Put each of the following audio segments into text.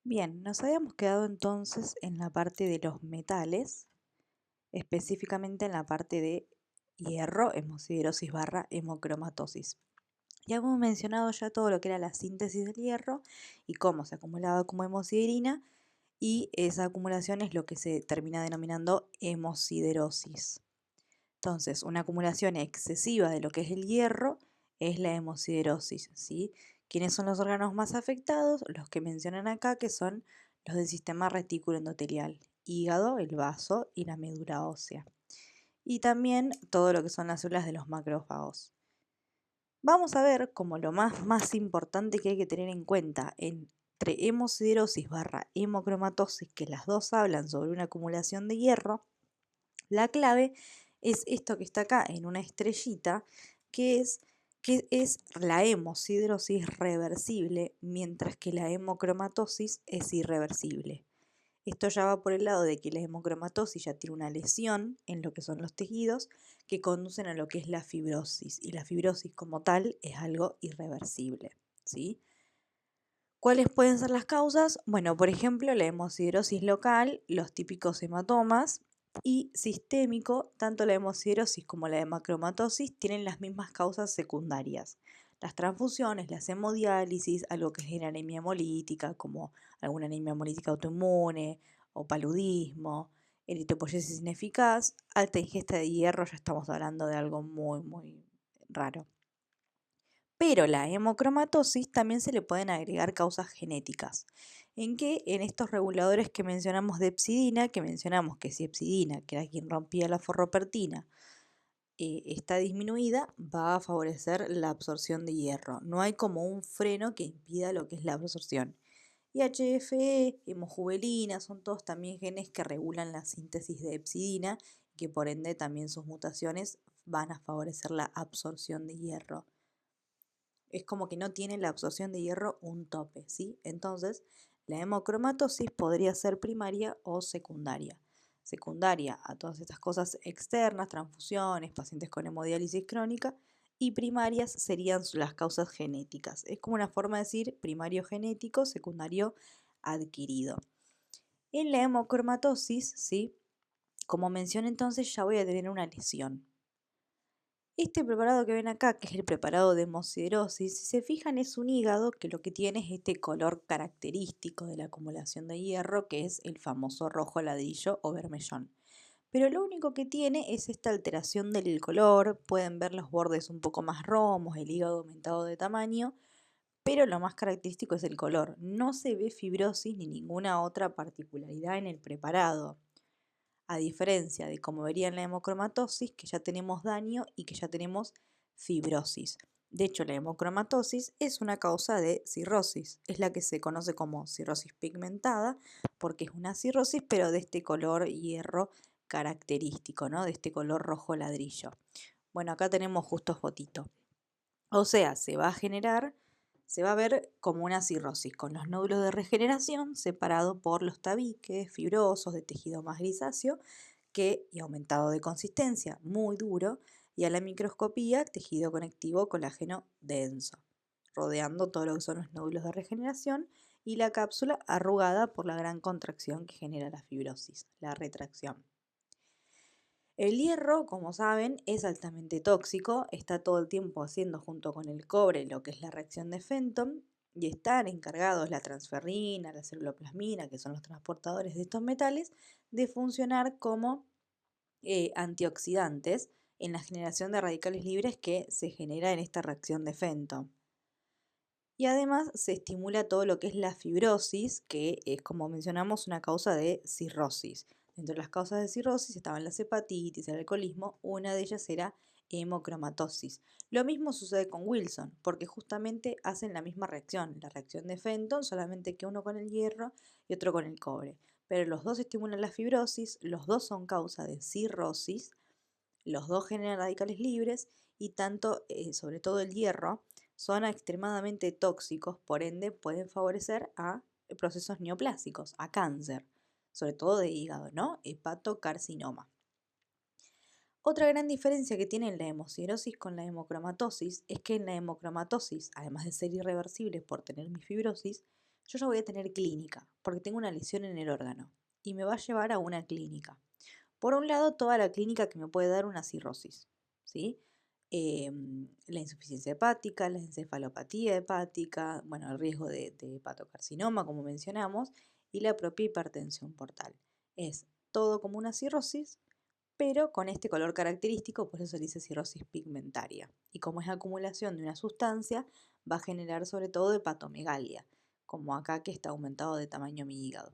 Bien, nos habíamos quedado entonces en la parte de los metales, específicamente en la parte de hierro, hemosiderosis barra hemocromatosis. Ya hemos mencionado ya todo lo que era la síntesis del hierro y cómo se acumulaba como hemosiderina, y esa acumulación es lo que se termina denominando hemosiderosis. Entonces, una acumulación excesiva de lo que es el hierro es la hemosiderosis, ¿sí? ¿Quiénes son los órganos más afectados? Los que mencionan acá, que son los del sistema retículo endotelial: hígado, el vaso y la médula ósea. Y también todo lo que son las células de los macrófagos. Vamos a ver como lo más importante que hay que tener en cuenta entre hemosiderosis barra hemocromatosis, que las dos hablan sobre una acumulación de hierro. La clave es esto que está acá en una estrellita, que es la hemosiderosis reversible, mientras que la hemocromatosis es irreversible. Esto ya va por el lado de que la hemocromatosis ya tiene una lesión en lo que son los tejidos que conducen a lo que es la fibrosis, y la fibrosis como tal es algo irreversible, ¿sí? ¿Cuáles pueden ser las causas? Bueno, por ejemplo, la hemosiderosis local, los típicos hematomas, y sistémico, tanto la hemosiderosis como la hemocromatosis tienen las mismas causas secundarias: las transfusiones, la hemodiálisis, algo que genera anemia hemolítica, como alguna anemia hemolítica autoinmune o paludismo, eritropoyesis ineficaz, alta ingesta de hierro. Ya estamos hablando de algo muy raro. Pero la hemocromatosis también se le pueden agregar causas genéticas. ¿En qué? En estos reguladores que mencionamos de hepcidina, que mencionamos que si hepcidina, que era quien rompía la forropertina, está disminuida, va a favorecer la absorción de hierro. No hay como un freno que impida lo que es la absorción. Y HFE, hemojuvelina, son todos también genes que regulan la síntesis de hepcidina, que por ende también sus mutaciones van a favorecer la absorción de hierro. Es como que no tiene la absorción de hierro un tope, ¿sí? Entonces, la hemocromatosis podría ser primaria o secundaria. Secundaria a todas estas cosas externas, transfusiones, pacientes con hemodiálisis crónica, y primarias serían las causas genéticas. Es como una forma de decir primario genético, secundario adquirido. En la hemocromatosis, ¿sí? Como mencioné entonces, ya voy a tener una lesión. Este preparado que ven acá, que es el preparado de hemosiderosis, si se fijan, es un hígado que lo que tiene es este color característico de la acumulación de hierro, que es el famoso rojo ladrillo o bermellón. Pero lo único que tiene es esta alteración del color. Pueden ver los bordes un poco más romos, el hígado aumentado de tamaño, pero lo más característico es el color. No se ve fibrosis ni ninguna otra particularidad en el preparado, a diferencia de como vería en la hemocromatosis, que ya tenemos daño y que ya tenemos fibrosis. De hecho, la hemocromatosis es una causa de cirrosis, es la que se conoce como cirrosis pigmentada, porque es una cirrosis, pero de este color hierro característico, ¿no? De este color rojo ladrillo. Bueno, acá tenemos justo fotito. O sea, se va a ver como una cirrosis, con los nódulos de regeneración separados por los tabiques fibrosos de tejido más grisáceo y aumentado de consistencia, muy duro, y a la microscopía tejido conectivo colágeno denso, rodeando todo lo que son los nódulos de regeneración, y la cápsula arrugada por la gran contracción que genera la fibrosis, la retracción. El hierro, como saben, es altamente tóxico, está todo el tiempo haciendo junto con el cobre lo que es la reacción de Fenton, y están encargados la transferrina, la celuloplasmina, que son los transportadores de estos metales, de funcionar como antioxidantes en la generación de radicales libres que se genera en esta reacción de Fenton. Y además se estimula todo lo que es la fibrosis, que es, como mencionamos, una causa de cirrosis. Dentro de las causas de cirrosis estaban las hepatitis, el alcoholismo. Una de ellas era hemocromatosis. Lo mismo sucede con Wilson, porque justamente hacen la misma reacción, la reacción de Fenton, solamente que uno con el hierro y otro con el cobre. Pero los dos estimulan la fibrosis, los dos son causa de cirrosis, los dos generan radicales libres, y tanto, sobre todo el hierro, son extremadamente tóxicos, por ende pueden favorecer a procesos neoplásicos, a cáncer, sobre todo de hígado, ¿no? Hepatocarcinoma. Otra gran diferencia que tiene la hemosiderosis con la hemocromatosis es que en la hemocromatosis, además de ser irreversible por tener mi fibrosis, yo ya voy a tener clínica, porque tengo una lesión en el órgano, y me va a llevar a una clínica. Por un lado, toda la clínica que me puede dar una cirrosis, ¿sí? La insuficiencia hepática, la encefalopatía hepática, bueno, el riesgo de hepatocarcinoma, como mencionamos, y la propia hipertensión portal. Es todo como una cirrosis, pero con este color característico, por eso se dice cirrosis pigmentaria. Y como es acumulación de una sustancia, va a generar sobre todo hepatomegalia, como acá que está aumentado de tamaño mi hígado.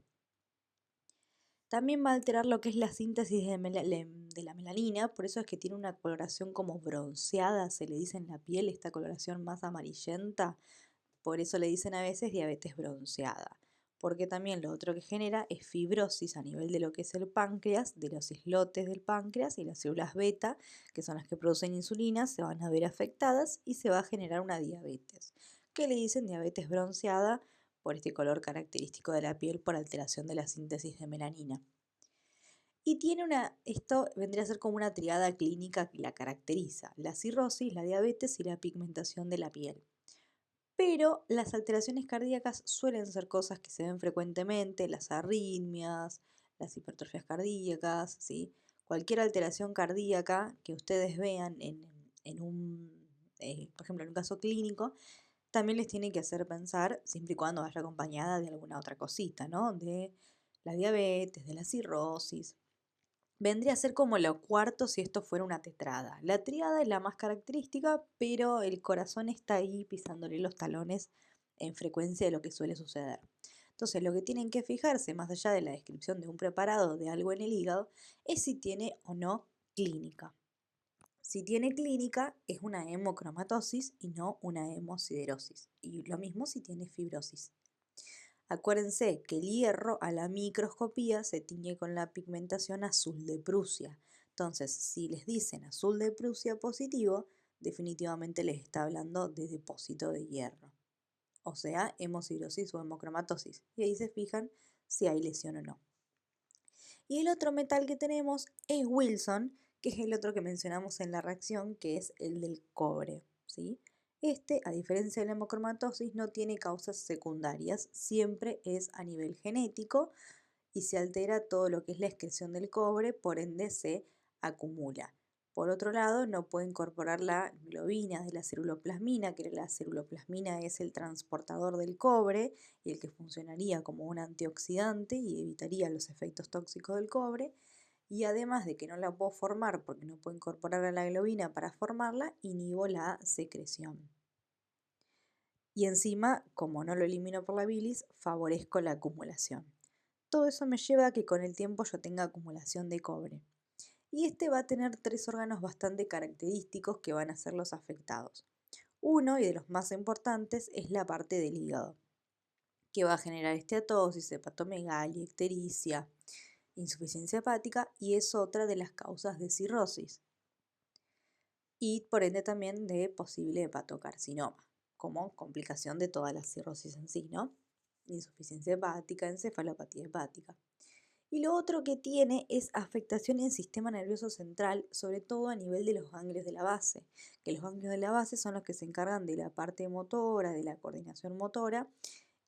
También va a alterar lo que es la síntesis de la melanina, por eso es que tiene una coloración como bronceada, se le dice en la piel, esta coloración más amarillenta, por eso le dicen a veces diabetes bronceada. Porque también lo otro que genera es fibrosis a nivel de lo que es el páncreas, de los islotes del páncreas, y las células beta, que son las que producen insulina, se van a ver afectadas y se va a generar una diabetes, que le dicen diabetes bronceada por este color característico de la piel por alteración de la síntesis de melanina. Y esto vendría a ser como una triada clínica que la caracteriza: la cirrosis, la diabetes y la pigmentación de la piel. Pero las alteraciones cardíacas suelen ser cosas que se ven frecuentemente, las arritmias, las hipertrofias cardíacas, ¿sí? Cualquier alteración cardíaca que ustedes vean por ejemplo, en un caso clínico, también les tiene que hacer pensar, siempre y cuando vaya acompañada de alguna otra cosita, ¿no? De la diabetes, de la cirrosis. Vendría a ser como lo cuarto si esto fuera una tetrada. La tríada es la más característica, pero el corazón está ahí pisándole los talones en frecuencia de lo que suele suceder. Entonces, lo que tienen que fijarse, más allá de la descripción de un preparado de algo en el hígado, es si tiene o no clínica. Si tiene clínica, es una hemocromatosis y no una hemosiderosis. Y lo mismo si tiene fibrosis. Acuérdense que el hierro a la microscopía se tiñe con la pigmentación azul de Prusia. Entonces, si les dicen azul de Prusia positivo, definitivamente les está hablando de depósito de hierro. O sea, hemosiderosis o hemocromatosis. Y ahí se fijan si hay lesión o no. Y el otro metal que tenemos es Wilson, que es el otro que mencionamos en la reacción, que es el del cobre, ¿sí? Este, a diferencia de la hemocromatosis, no tiene causas secundarias, siempre es a nivel genético y se altera todo lo que es la excreción del cobre, por ende se acumula. Por otro lado, no puede incorporar la globina de la ceruloplasmina, que la ceruloplasmina es el transportador del cobre y el que funcionaría como un antioxidante y evitaría los efectos tóxicos del cobre. Y además de que no la puedo formar porque no puedo incorporar a la globina para formarla, inhibo la secreción. Y encima, como no lo elimino por la bilis, favorezco la acumulación. Todo eso me lleva a que con el tiempo yo tenga acumulación de cobre. Y este va a tener tres órganos bastante característicos que van a ser los afectados. Uno, y de los más importantes, es la parte del hígado, que va a generar esteatosis, hepatomegalia, ictericia, insuficiencia hepática, y es otra de las causas de cirrosis. Y por ende también de posible hepatocarcinoma, como complicación de toda la cirrosis en sí, ¿no? Insuficiencia hepática, encefalopatía hepática. Y lo otro que tiene es afectación en el sistema nervioso central, sobre todo a nivel de los ganglios de la base, que los ganglios de la base son los que se encargan de la parte motora, de la coordinación motora,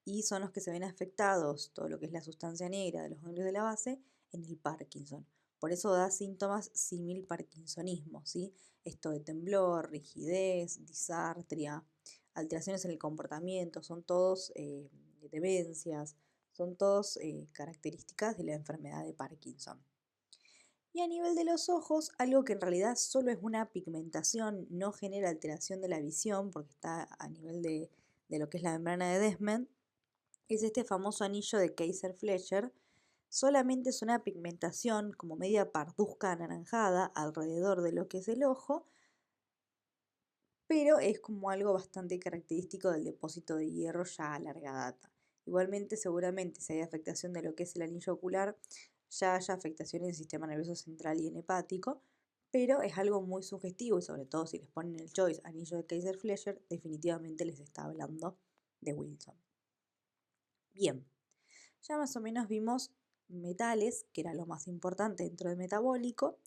y son los que se ven afectados, todo lo que es la sustancia negra de los ganglios de la base, en el Parkinson. Por eso da síntomas símil parkinsonismo, ¿sí? Esto de temblor, rigidez, disartria, alteraciones en el comportamiento, son todos demencias, son todos características de la enfermedad de Parkinson. Y a nivel de los ojos, algo que en realidad solo es una pigmentación, no genera alteración de la visión, porque está a nivel de lo que es la membrana de Desmond, es este famoso anillo de Kayser-Fleischer. Solamente es una pigmentación como media parduzca anaranjada alrededor de lo que es el ojo, pero es como algo bastante característico del depósito de hierro ya a larga data. Igualmente, seguramente, si hay afectación de lo que es el anillo ocular, ya haya afectación en el sistema nervioso central y en hepático, pero es algo muy sugestivo y sobre todo si les ponen el choice anillo de Kayser-Fleischer, definitivamente les está hablando de Wilson. Bien, ya más o menos vimos metales, que era lo más importante dentro del metabólico.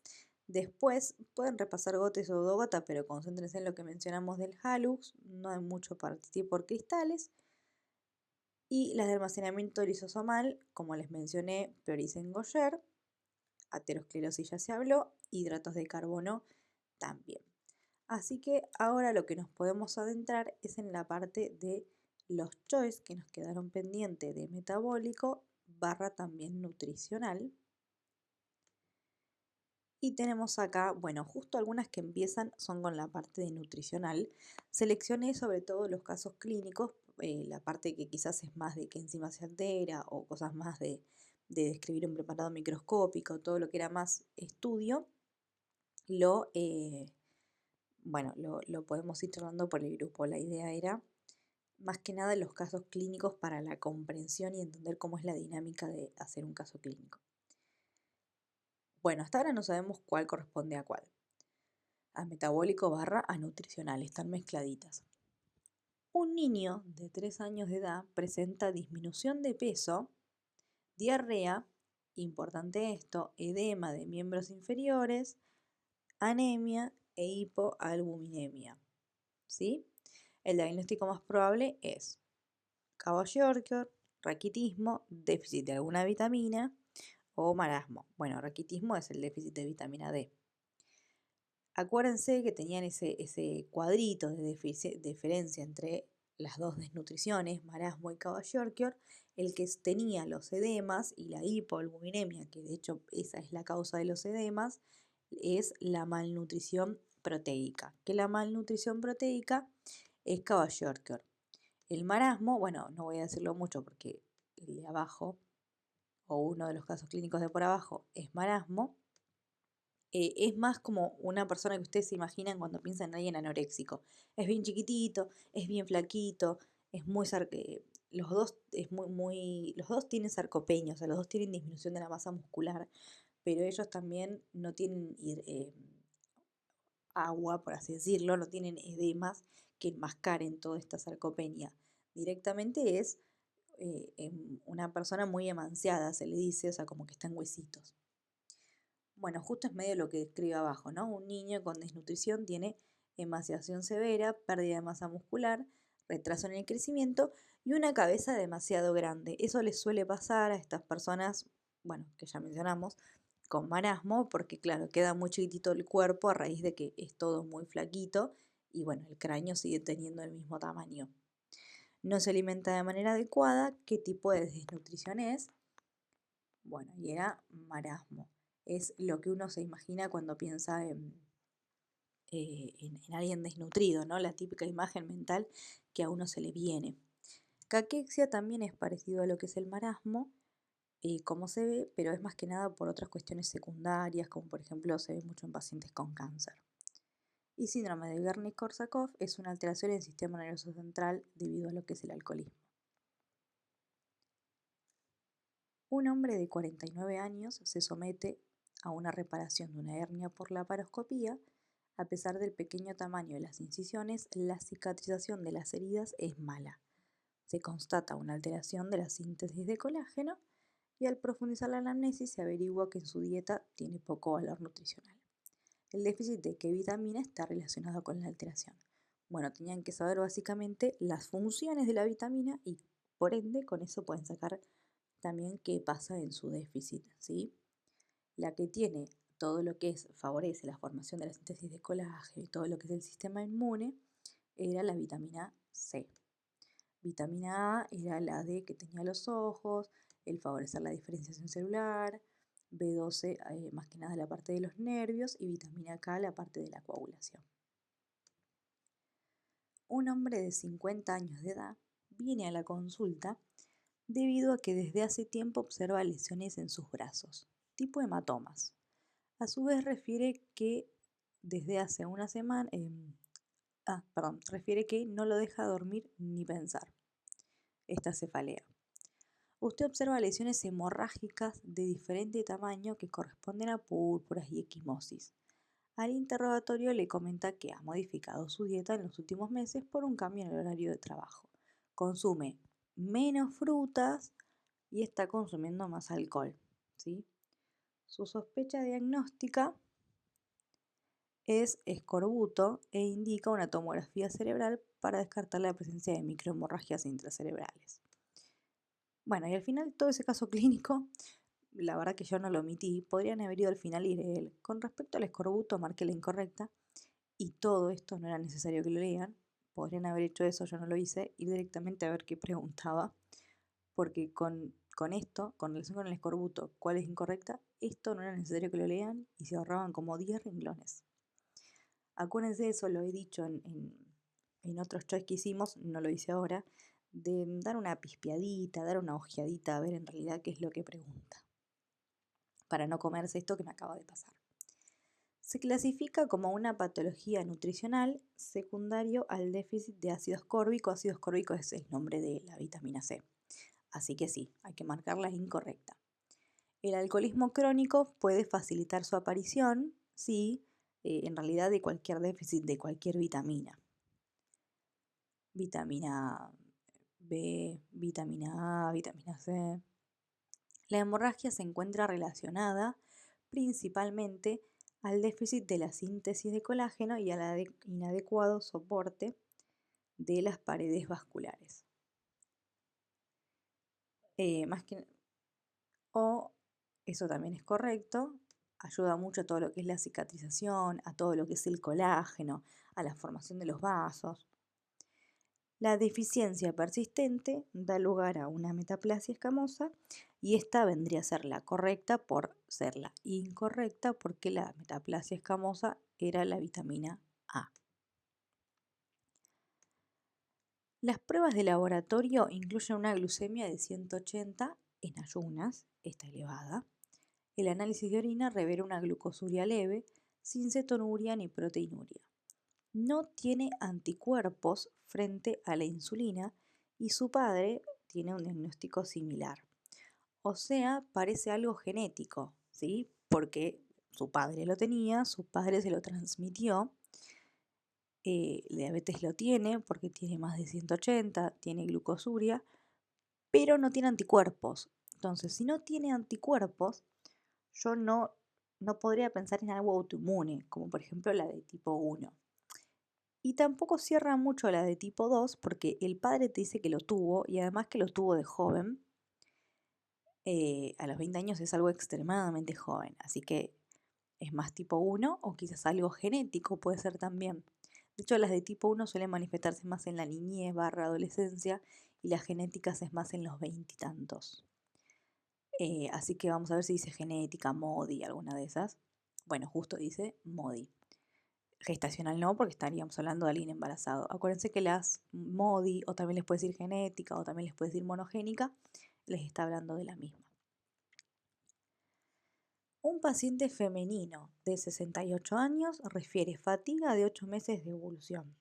Después pueden repasar gota y pseudogota, pero concéntrense en lo que mencionamos del Halux, no hay mucho para distinguir por cristales. Y las de almacenamiento lisosomal, como les mencioné, Prioricen-Goyer, aterosclerosis ya se habló, hidratos de carbono también. Así que ahora lo que nos podemos adentrar es en la parte de los choice que nos quedaron pendientes de metabólico barra también nutricional. Y tenemos acá, bueno, justo algunas que empiezan son con la parte de nutricional. Seleccioné sobre todo los casos clínicos, la parte que quizás es más de qué enzima se altera o cosas más de describir un preparado microscópico, todo lo que era más estudio, lo, bueno, lo podemos ir charlando por el grupo. La idea era más que nada los casos clínicos para la comprensión y entender cómo es la dinámica de hacer un caso clínico. Bueno, hasta ahora no sabemos cuál corresponde a cuál. A metabólico barra a nutricional, están mezcladitas. Un niño de 3 años de edad presenta disminución de peso, diarrea, importante esto, edema de miembros inferiores, anemia e hipoalbuminemia. ¿Sí? El diagnóstico más probable es Caballo-Yorker, raquitismo, déficit de alguna vitamina o marasmo. Bueno, raquitismo es el déficit de vitamina D. Acuérdense que tenían ese cuadrito de diferencia entre las dos desnutriciones, marasmo y Caballo-Yorker, el que tenía los edemas y la hipoalbuminemia, que de hecho esa es la causa de los edemas, es la malnutrición proteica, que la malnutrición proteica es Caballo-Yorker. El marasmo, bueno, no voy a decirlo mucho porque el de abajo, o uno de los casos clínicos de por abajo, es marasmo. Es más como una persona que ustedes se imaginan cuando piensan en alguien anoréxico. Es bien chiquitito, es bien flaquito, es muy los dos los dos tienen sarcopenia, o sea, los dos tienen disminución de la masa muscular, pero ellos también no tienen agua, por así decirlo, no tienen edemas que enmascaren toda esta sarcopenia. Directamente es una persona muy emanciada, se le dice, o sea, como que está en huesitos. Bueno, justo es medio lo que describe abajo, ¿no? Un niño con desnutrición tiene emaciación severa, pérdida de masa muscular, retraso en el crecimiento y una cabeza demasiado grande. Eso les suele pasar a estas personas, bueno, que ya mencionamos, con marasmo, porque claro, queda muy chiquitito el cuerpo a raíz de que es todo muy flaquito y bueno, el cráneo sigue teniendo el mismo tamaño. No se alimenta de manera adecuada. ¿Qué tipo de desnutrición es? Bueno, y era marasmo. Es lo que uno se imagina cuando piensa en alguien desnutrido, ¿no? La típica imagen mental que a uno se le viene. Caquexia también es parecido a lo que es el marasmo, como se ve, pero es más que nada por otras cuestiones secundarias, como por ejemplo se ve mucho en pacientes con cáncer. Y síndrome de Wernicke-Korsakoff es una alteración en el sistema nervioso central debido a lo que es el alcoholismo. Un hombre de 49 años se somete a una reparación de una hernia por laparoscopía. A pesar del pequeño tamaño de las incisiones, la cicatrización de las heridas es mala. Se constata una alteración de la síntesis de colágeno y al profundizar la anamnesis se averigua que en su dieta tiene poco valor nutricional. El déficit de qué vitamina está relacionado con la alteración. Bueno, tenían que saber básicamente las funciones de la vitamina y por ende con eso pueden sacar también qué pasa en su déficit, ¿sí? La que tiene todo lo que favorece la formación de la síntesis de colágeno y todo lo que es el sistema inmune era la vitamina C. Vitamina A era la D que tenía los ojos, el favorecer la diferenciación celular, B12 más que nada la parte de los nervios y vitamina K la parte de la coagulación. Un hombre de 50 años de edad viene a la consulta debido a que desde hace tiempo observa lesiones en sus brazos, tipo hematomas. A su vez refiere que desde hace una semana, refiere que no lo deja dormir ni pensar. Esta cefalea. Usted observa lesiones hemorrágicas de diferente tamaño que corresponden a púrpuras y equimosis. Al interrogatorio le comenta que ha modificado su dieta en los últimos meses por un cambio en el horario de trabajo. Consume menos frutas y está consumiendo más alcohol, ¿sí? Su sospecha diagnóstica es escorbuto e indica una tomografía cerebral para descartar la presencia de microhemorragias intracerebrales. Bueno, y al final todo ese caso clínico, la verdad que yo no lo omití, podrían haber ido al final y él. Con respecto al escorbuto, marqué la incorrecta y todo esto no era necesario que lo lean. Podrían haber hecho eso, yo no lo hice, ir directamente a ver qué preguntaba, porque con esto, con relación con el escorbuto, cuál es incorrecta, esto no era necesario que lo lean y se ahorraban como 10 renglones. Acuérdense de eso, lo he dicho en otros choice que hicimos, no lo hice ahora, de dar una pispeadita, dar una ojeadita a ver en realidad qué es lo que pregunta, para no comerse esto que me acaba de pasar. Se clasifica como una patología nutricional secundario al déficit de ácido ascórbico. Ácido ascórbico es el nombre de la vitamina C. Así que sí, hay que marcarla incorrecta. El alcoholismo crónico puede facilitar su aparición, sí, en realidad de cualquier déficit de cualquier vitamina. Vitamina B, vitamina A, vitamina C. La hemorragia se encuentra relacionada principalmente al déficit de la síntesis de colágeno y al inadecuado soporte de las paredes vasculares. Más que, o eso también es correcto, ayuda mucho a todo lo que es la cicatrización, a todo lo que es el colágeno, a la formación de los vasos. La deficiencia persistente da lugar a una metaplasia escamosa y esta vendría a ser la correcta por ser la incorrecta porque la metaplasia escamosa era la vitamina A. Las pruebas de laboratorio incluyen una glucemia de 180 en ayunas, está elevada. El análisis de orina revela una glucosuria leve, sin cetonuria ni proteinuria. No tiene anticuerpos frente a la insulina y su padre tiene un diagnóstico similar. O sea, parece algo genético, ¿sí? Porque su padre lo tenía, su padre se lo transmitió. Diabetes lo tiene porque tiene más de 180, tiene glucosuria, pero no tiene anticuerpos. Entonces, si no tiene anticuerpos, yo no podría pensar en algo autoinmune, como por ejemplo la de tipo 1. Y tampoco cierra mucho la de tipo 2 porque el padre te dice que lo tuvo y además que lo tuvo de joven. A los 20 años es algo extremadamente joven, así que es más tipo 1 o quizás algo genético puede ser también. De hecho, las de tipo 1 suelen manifestarse más en la niñez barra adolescencia y las genéticas es más en los 20 y tantos. Así que vamos a ver si dice genética, MODY, alguna de esas. Bueno, justo dice MODY. Gestacional no, porque estaríamos hablando de alguien embarazado. Acuérdense que las MODY, o también les puede decir genética, o también les puede decir monogénica, les está hablando de la misma. Un paciente femenino de 68 años refiere fatiga de 8 meses de evolución.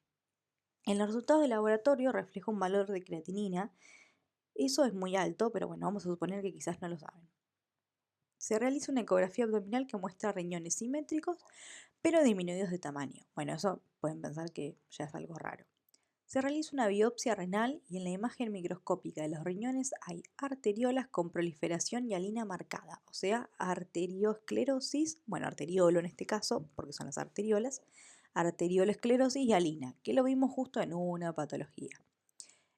En los resultados de laboratorio refleja un valor de creatinina. Eso es muy alto, pero bueno, vamos a suponer que quizás no lo saben. Se realiza una ecografía abdominal que muestra riñones simétricos, pero disminuidos de tamaño. Bueno, eso pueden pensar que ya es algo raro. Se realiza una biopsia renal y en la imagen microscópica de los riñones hay arteriolas con proliferación hialina marcada, o sea, arteriosclerosis, bueno, arteriolo en este caso, porque son las arteriolas, arteriolesclerosis y hialina, que lo vimos justo en una patología.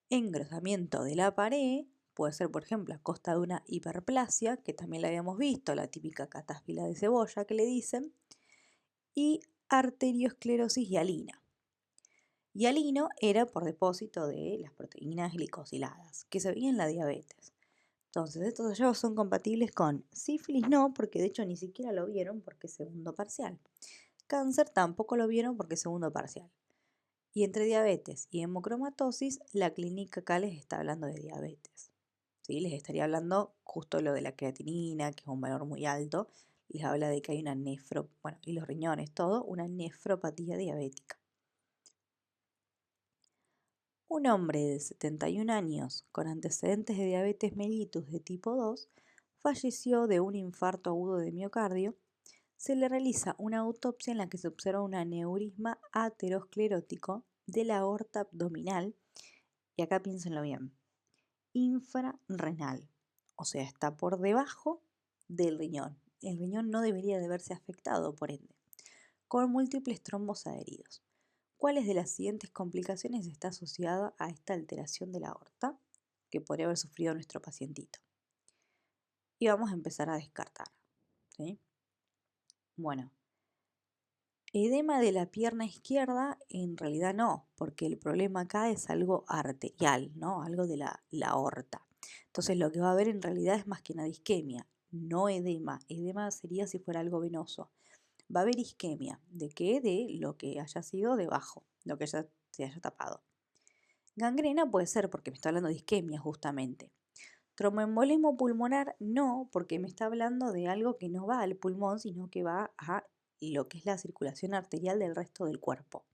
Engrosamiento de la pared, puede ser por ejemplo a costa de una hiperplasia, que también la habíamos visto, la típica catáfila de cebolla que le dicen, y arteriosclerosis hialina. Hialino era por depósito de las proteínas glicosiladas, que se veía en la diabetes. Entonces, estos hallazgos son compatibles con sífilis no, porque de hecho ni siquiera lo vieron porque es segundo parcial. Cáncer tampoco lo vieron porque es segundo parcial. Y entre diabetes y hemocromatosis, la clínica acá les está hablando de diabetes. ¿Sí? Les estaría hablando justo lo de la creatinina, que es un valor muy alto. Les habla de que hay una y los riñones, todo, una nefropatía diabética. Un hombre de 71 años con antecedentes de diabetes mellitus de tipo 2 falleció de un infarto agudo de miocardio. Se le realiza una autopsia en la que se observa un aneurisma aterosclerótico de la aorta abdominal, y acá piénsenlo bien, infrarrenal, o sea, está por debajo del riñón. El riñón no debería de verse afectado, por ende, con múltiples trombos adheridos. ¿Cuáles de las siguientes complicaciones está asociada a esta alteración de la aorta? que podría haber sufrido nuestro pacientito. Y vamos a empezar a descartar, ¿sí? Bueno, edema de la pierna izquierda, en realidad no, porque el problema acá es algo arterial, ¿no? Algo de la aorta. Entonces lo que va a haber en realidad es más que nada isquemia, no edema. Edema sería si fuera algo venoso. Va a haber isquemia. ¿De qué? De lo que haya sido debajo, lo que ya se haya tapado. Gangrena puede ser porque me está hablando de isquemia justamente. Tromboembolismo pulmonar no, porque me está hablando de algo que no va al pulmón, sino que va a lo que es la circulación arterial del resto del cuerpo.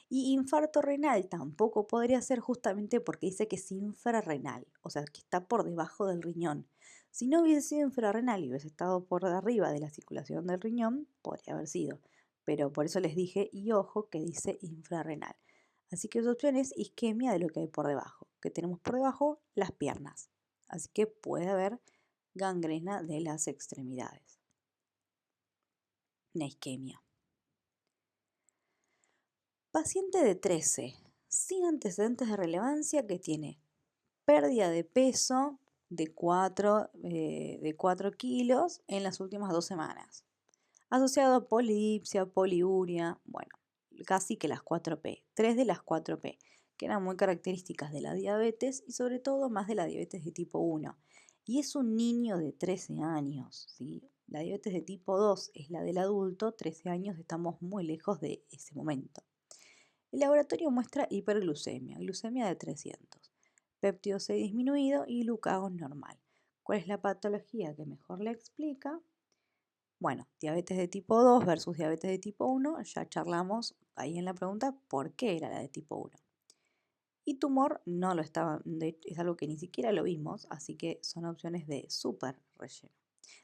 Y infarto renal tampoco podría ser justamente porque dice que es infrarrenal, o sea, que está por debajo del riñón. Si no hubiese sido infrarrenal y hubiese estado por arriba de la circulación del riñón, podría haber sido. Pero por eso les dije, y ojo, que dice infrarrenal. Así que su opción es isquemia de lo que hay por debajo. ¿Qué tenemos por debajo? Las piernas. Así que puede haber gangrena de las extremidades. Una isquemia. Paciente de 13, sin antecedentes de relevancia, que tiene pérdida de peso de 4 kilos en las últimas 2 semanas. Asociado a polidipsia, poliuria, bueno, casi que las 4P, 3 de las 4P, que eran muy características de la diabetes y sobre todo más de la diabetes de tipo 1. Y es un niño de 13 años, ¿sí? La diabetes de tipo 2 es la del adulto, 13 años estamos muy lejos de ese momento. El laboratorio muestra hiperglucemia, glucemia de 300, péptido C disminuido y glucagón normal. ¿Cuál es la patología que mejor le explica? Bueno, diabetes de tipo 2 versus diabetes de tipo 1, ya charlamos ahí en la pregunta por qué era la de tipo 1. Y tumor no lo estaba, es algo que ni siquiera lo vimos, así que son opciones de súper relleno.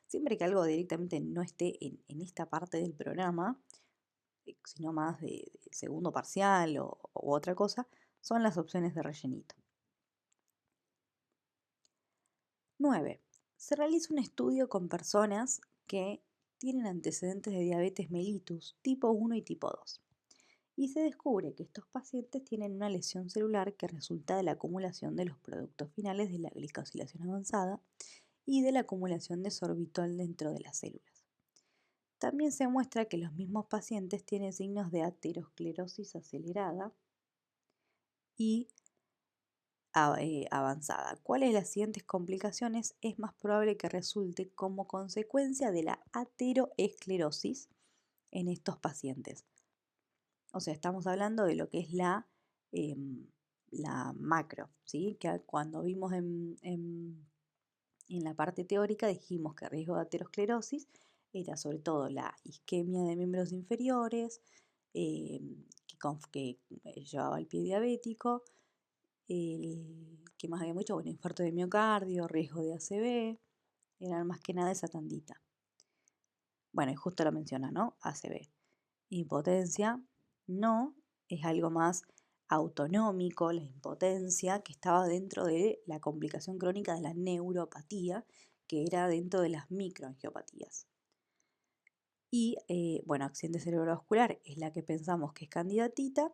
Siempre que algo directamente no esté en esta parte del programa, sino más de segundo parcial u otra cosa, son las opciones de rellenito. 9. Se realiza un estudio con personas que tienen antecedentes de diabetes mellitus tipo 1 y tipo 2. Y se descubre que estos pacientes tienen una lesión celular que resulta de la acumulación de los productos finales de la glicosilación avanzada y de la acumulación de sorbitol dentro de las células. También se muestra que los mismos pacientes tienen signos de aterosclerosis acelerada y avanzada. ¿Cuáles de las siguientes complicaciones es más probable que resulte como consecuencia de la ateroesclerosis en estos pacientes? O sea, estamos hablando de lo que es la macro, ¿sí? Que cuando vimos en la parte teórica dijimos que el riesgo de aterosclerosis era sobre todo la isquemia de miembros inferiores, que llevaba al pie diabético, ¿qué más había mucho? Bueno, infarto de miocardio, riesgo de ACV, eran más que nada esa tandita. Bueno, y justo lo menciona, ¿no? ACV. Impotencia, no, es algo más autonómico, la impotencia, que estaba dentro de la complicación crónica de la neuropatía, que era dentro de las microangiopatías. Y bueno, accidente cerebrovascular es la que pensamos que es candidatita,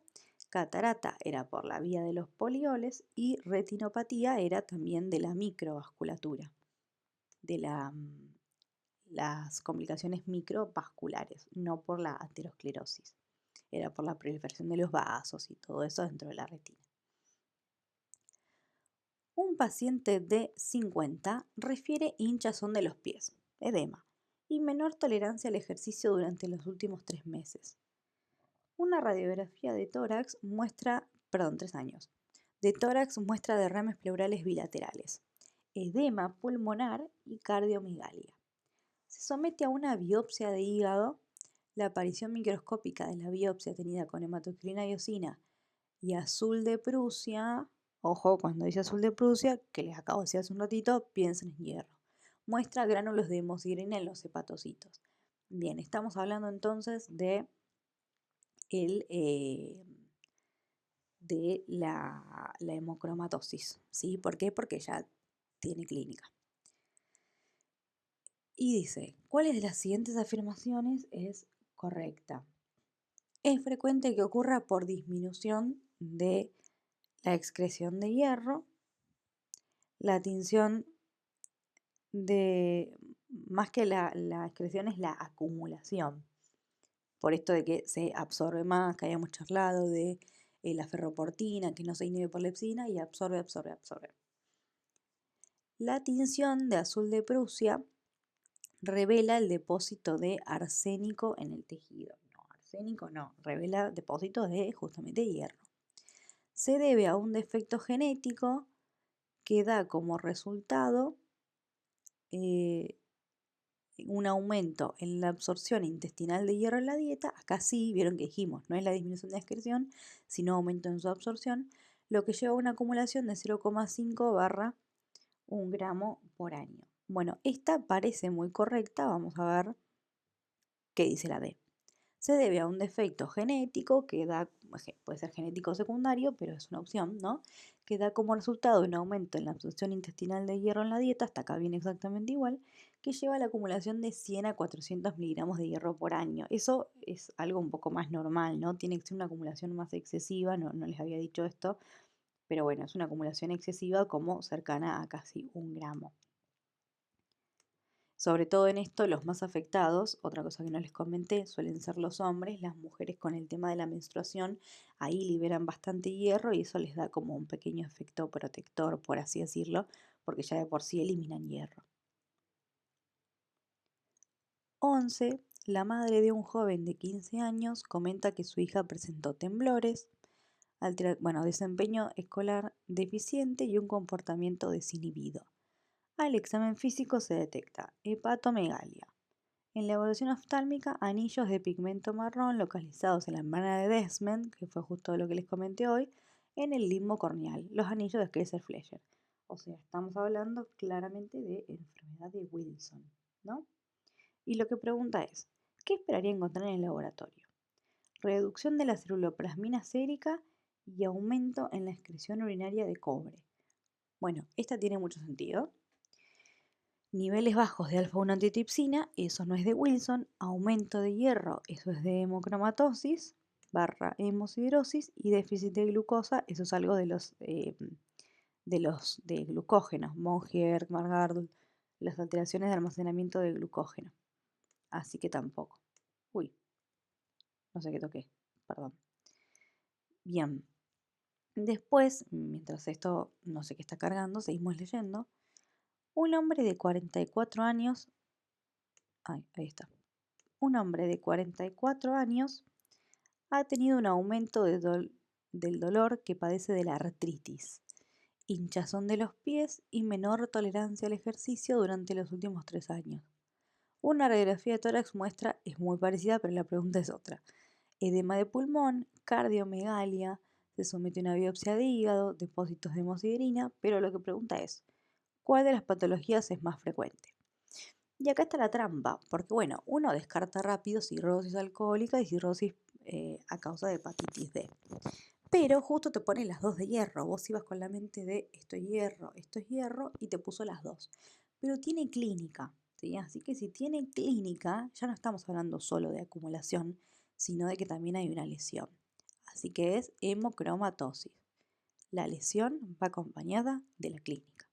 catarata era por la vía de los polioles y retinopatía era también de la microvasculatura, de las complicaciones microvasculares, no por la aterosclerosis. Era por la proliferación de los vasos y todo eso dentro de la retina. Un paciente de 50 refiere hinchazón de los pies, edema, y menor tolerancia al ejercicio durante los últimos 3 meses. Una radiografía de tórax muestra, 3 años, de tórax muestra derrames pleurales bilaterales, edema pulmonar y cardiomegalia. Se somete a una biopsia de hígado. La aparición microscópica de la biopsia tenida con hematocrina iosina y azul de Prusia, ojo cuando dice azul de Prusia, que les acabo de decir hace un ratito, piensen en hierro. Muestra gránulos de hemosigrina en los hepatocitos. Bien, estamos hablando entonces de la hemocromatosis, ¿sí? ¿Por qué? Porque ya tiene clínica. Y dice, ¿cuáles de las siguientes afirmaciones es correcta? Es frecuente que ocurra por disminución de la excreción de hierro, La tinción más que la excreción es la acumulación. Por esto de que se absorbe más, que hayamos charlado de la ferroportina, que no se inhibe por lepsina y absorbe, absorbe, absorbe. La tinción de azul de Prusia revela el depósito de arsénico en el tejido. No, arsénico no, revela depósitos de justamente hierro. Se debe a un defecto genético que da como resultado un aumento en la absorción intestinal de hierro en la dieta. Acá sí, vieron que dijimos, no es la disminución de la excreción, sino aumento en su absorción, lo que lleva a una acumulación de 0,5/1 gramo por año. Bueno, esta parece muy correcta, vamos a ver qué dice la D. Se debe a un defecto genético que da, puede ser genético secundario, pero es una opción, ¿no? Que da como resultado un aumento en la absorción intestinal de hierro en la dieta, hasta acá viene exactamente igual, que lleva a la acumulación de 100 a 400 miligramos de hierro por año. Eso es algo un poco más normal, ¿no? Tiene que ser una acumulación más excesiva, no les había dicho esto, pero bueno, es una acumulación excesiva como cercana a casi 1 gramo. Sobre todo en esto, los más afectados, otra cosa que no les comenté, suelen ser los hombres. Las mujeres con el tema de la menstruación, ahí liberan bastante hierro y eso les da como un pequeño efecto protector, por así decirlo, porque ya de por sí eliminan hierro. 11. La madre de un joven de 15 años comenta que su hija presentó temblores, desempeño escolar deficiente y un comportamiento desinhibido. Al examen físico se detecta hepatomegalia. En la evaluación oftálmica, anillos de pigmento marrón localizados en la membrana de Desmond, que fue justo lo que les comenté hoy, en el limbo corneal, los anillos de Kaiser-Fleischer. O sea, estamos hablando claramente de enfermedad de Wilson, ¿no? Y lo que pregunta es, ¿qué esperaría encontrar en el laboratorio? Reducción de la ceruloplasmina sérica y aumento en la excreción urinaria de cobre. Bueno, esta tiene mucho sentido. Niveles bajos de alfa-1-antitipsina, eso no es de Wilson. Aumento de hierro, eso es de hemocromatosis / hemosiderosis. Y déficit de glucosa, eso es algo de glucógeno. Monge, Margard, las alteraciones de almacenamiento de glucógeno. Así que tampoco. Uy, no sé qué toqué, perdón. Bien. Después, mientras esto no sé qué está cargando, seguimos leyendo. Un hombre de 44 años. Ahí está. Un hombre de 44 años ha tenido un aumento del dolor que padece de la artritis, hinchazón de los pies y menor tolerancia al ejercicio durante los últimos 3 años. Una radiografía de tórax muestra, es muy parecida, pero la pregunta es otra. Edema de pulmón, cardiomegalia, se somete a una biopsia de hígado, depósitos de hemosiderina, pero lo que pregunta es, ¿cuál de las patologías es más frecuente? Y acá está la trampa, porque bueno, uno descarta rápido cirrosis alcohólica y cirrosis a causa de hepatitis D. Pero justo te pone las dos de hierro. Vos ibas con la mente de esto es hierro y te puso las dos. Pero tiene clínica, ¿sí? Así que si tiene clínica, ya no estamos hablando solo de acumulación, sino de que también hay una lesión. Así que es hemocromatosis. La lesión va acompañada de la clínica.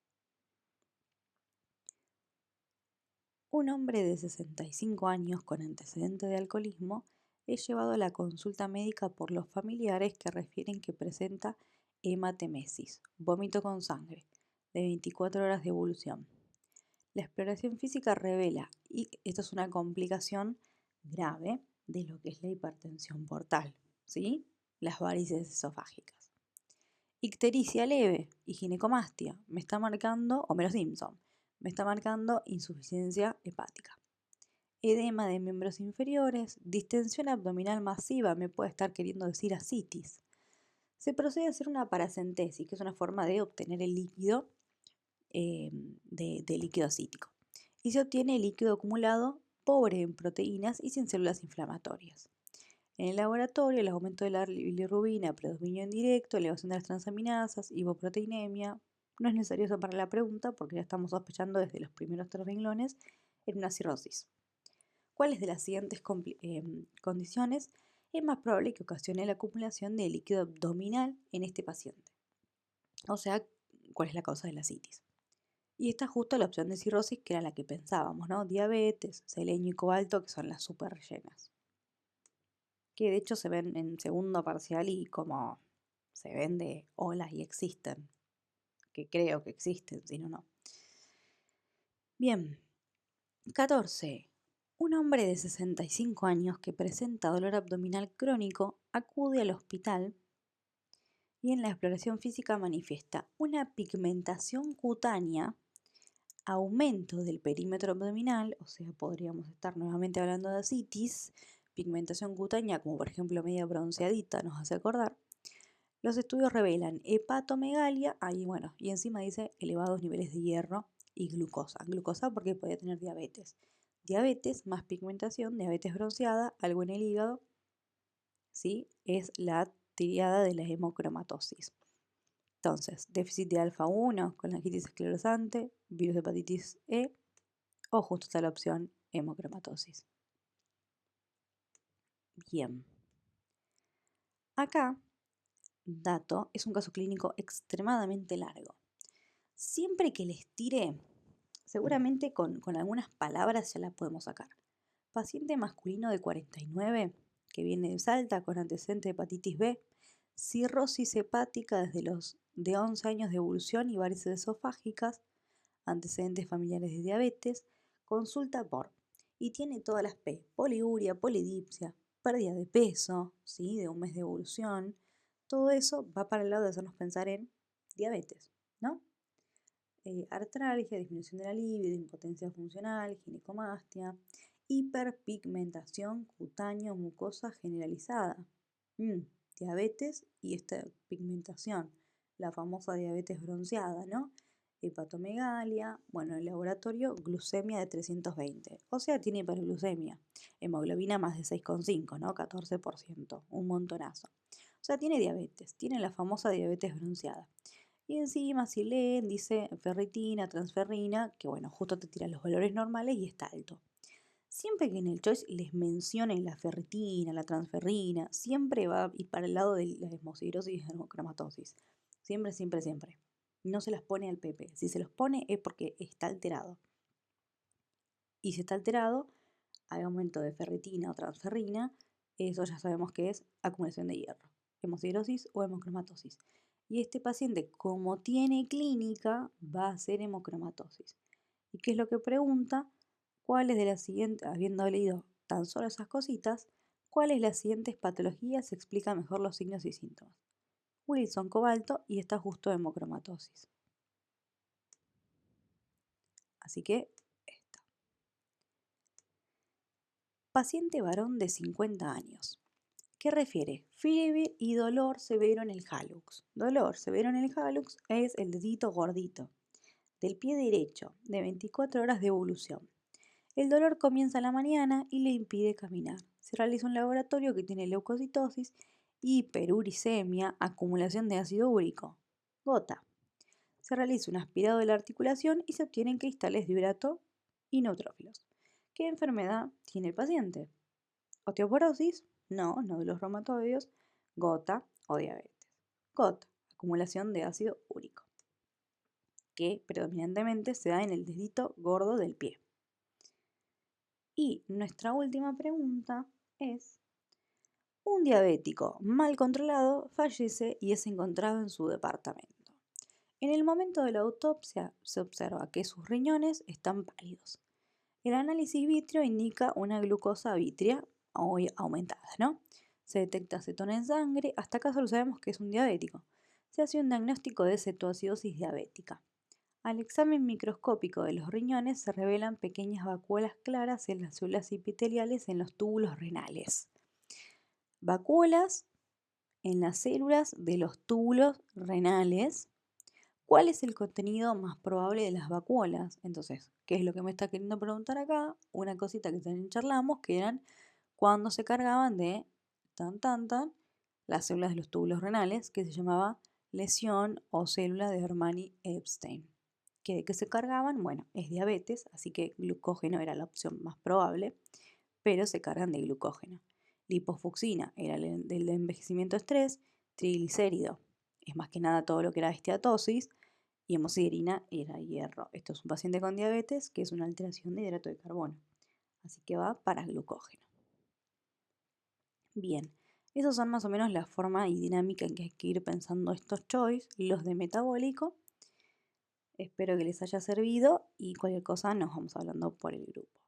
Un hombre de 65 años con antecedente de alcoholismo es llevado a la consulta médica por los familiares que refieren que presenta hematemesis, vómito con sangre, de 24 horas de evolución. La exploración física revela, y esto es una complicación grave de lo que es la hipertensión portal, ¿sí? Las varices esofágicas. Ictericia leve y ginecomastia, me está marcando Homero Simpson, me está marcando insuficiencia hepática. Edema de miembros inferiores, distensión abdominal masiva, me puede estar queriendo decir ascitis. Se procede a hacer una paracentesis, que es una forma de obtener el líquido de líquido acítico. Y se obtiene líquido acumulado pobre en proteínas y sin células inflamatorias. En el laboratorio, el aumento de la bilirrubina, predominio indirecto, elevación de las transaminasas, hipoproteinemia. No es necesario separar la pregunta porque ya estamos sospechando desde los primeros 3 renglones en una cirrosis. ¿Cuáles de las siguientes condiciones es más probable que ocasione la acumulación de líquido abdominal en este paciente? O sea, ¿cuál es la causa de la ascitis? Y está justo la opción de cirrosis, que era la que pensábamos, ¿no? Diabetes, selenio y cobalto, que son las súper rellenas. Que de hecho se ven en segundo parcial y como se ven de olas y existen. Que creo que existen, si no, no. Bien, 14. Un hombre de 65 años que presenta dolor abdominal crónico acude al hospital y en la exploración física manifiesta una pigmentación cutánea, aumento del perímetro abdominal, o sea, podríamos estar nuevamente hablando de ascitis, pigmentación cutánea, como por ejemplo media bronceadita, nos hace acordar. Los estudios revelan hepatomegalia, ahí bueno, y encima dice elevados niveles de hierro y glucosa. Glucosa porque puede tener diabetes. Diabetes más pigmentación, diabetes bronceada, algo en el hígado, ¿sí? Es la triada de la hemocromatosis. Entonces, déficit de alfa 1 con colangitis esclerosante, virus de hepatitis E, o justo está la opción hemocromatosis. Bien. Acá, dato, es un caso clínico extremadamente largo. Siempre que les tire, seguramente con algunas palabras ya la podemos sacar. Paciente masculino de 49, que viene de Salta con antecedente de hepatitis B, cirrosis hepática desde los de 11 años de evolución y varices esofágicas, antecedentes familiares de diabetes, consulta por, y tiene todas las P, poliuria, polidipsia, pérdida de peso, ¿sí? De un mes de evolución, todo eso va para el lado de hacernos pensar en diabetes, ¿no? Artralgia, disminución de la libido, impotencia funcional, ginecomastia, hiperpigmentación cutáneo-mucosa generalizada, diabetes y esta pigmentación, la famosa diabetes bronceada, ¿no? Hepatomegalia, bueno, en el laboratorio glucemia de 320, o sea, tiene hiperglucemia, hemoglobina más de 6,5, ¿no? 14%, un montonazo. O sea, tiene diabetes, tiene la famosa diabetes bronceada. Y encima, si leen, dice ferritina, transferrina, que bueno, justo te tira los valores normales y está alto. Siempre que en el choice les mencionen la ferritina, la transferrina, siempre va a ir para el lado de la hemosiderosis y hemocromatosis. Siempre, siempre, siempre. No se las pone al PP. Si se los pone es porque está alterado. Y si está alterado, hay aumento de ferritina o transferrina, eso ya sabemos que es acumulación de hierro, hemosiderosis o hemocromatosis. Y este paciente, como tiene clínica, va a ser hemocromatosis. ¿Y qué es lo que pregunta? ¿Cuáles de las siguientes, habiendo leído tan solo esas cositas, cuáles de las siguientes patologías explican mejor los signos y síntomas? Wilson cobalto y está justo hemocromatosis. Así que esta. Paciente varón de 50 años. ¿Qué refiere? Fiebre y dolor severo en el hallux. Dolor severo en el hallux es el dedito gordito del pie derecho, de 24 horas de evolución. El dolor comienza en la mañana y le impide caminar. Se realiza un laboratorio que tiene leucocitosis, hiperuricemia, acumulación de ácido úrico, gota. Se realiza un aspirado de la articulación y se obtienen cristales de urato y neutrófilos. ¿Qué enfermedad tiene el paciente? Osteoporosis, no, nódulos reumatoides, gota o diabetes. Gota, acumulación de ácido úrico, que predominantemente se da en el dedito gordo del pie. Y nuestra última pregunta es, un diabético mal controlado fallece y es encontrado en su departamento. En el momento de la autopsia se observa que sus riñones están pálidos. El análisis vítreo indica una glucosa vítrea aumentada, ¿no? Se detecta acetona en sangre, hasta acá solo sabemos que es un diabético. Se hace un diagnóstico de cetoacidosis diabética. Al examen microscópico de los riñones se revelan pequeñas vacuolas claras en las células epiteliales en los túbulos renales. Vacuolas en las células de los túbulos renales. ¿Cuál es el contenido más probable de las vacuolas? Entonces, ¿qué es lo que me está queriendo preguntar acá? Una cosita que también charlamos, que eran cuando se cargaban de las células de los túbulos renales, que se llamaba lesión o célula de Hermani-Epstein. ¿De qué se cargaban? Bueno, es diabetes, así que glucógeno era la opción más probable, pero se cargan de glucógeno. Lipofucsina era del envejecimiento estrés, triglicérido, es más que nada todo lo que era esteatosis, y hemosiderina era hierro. Esto es un paciente con diabetes que es una alteración de hidrato de carbono. Así que va para glucógeno. Bien, esas son más o menos la forma y dinámica en que hay que ir pensando estos choice, los de metabólico. Espero que les haya servido y cualquier cosa nos vamos hablando por el grupo.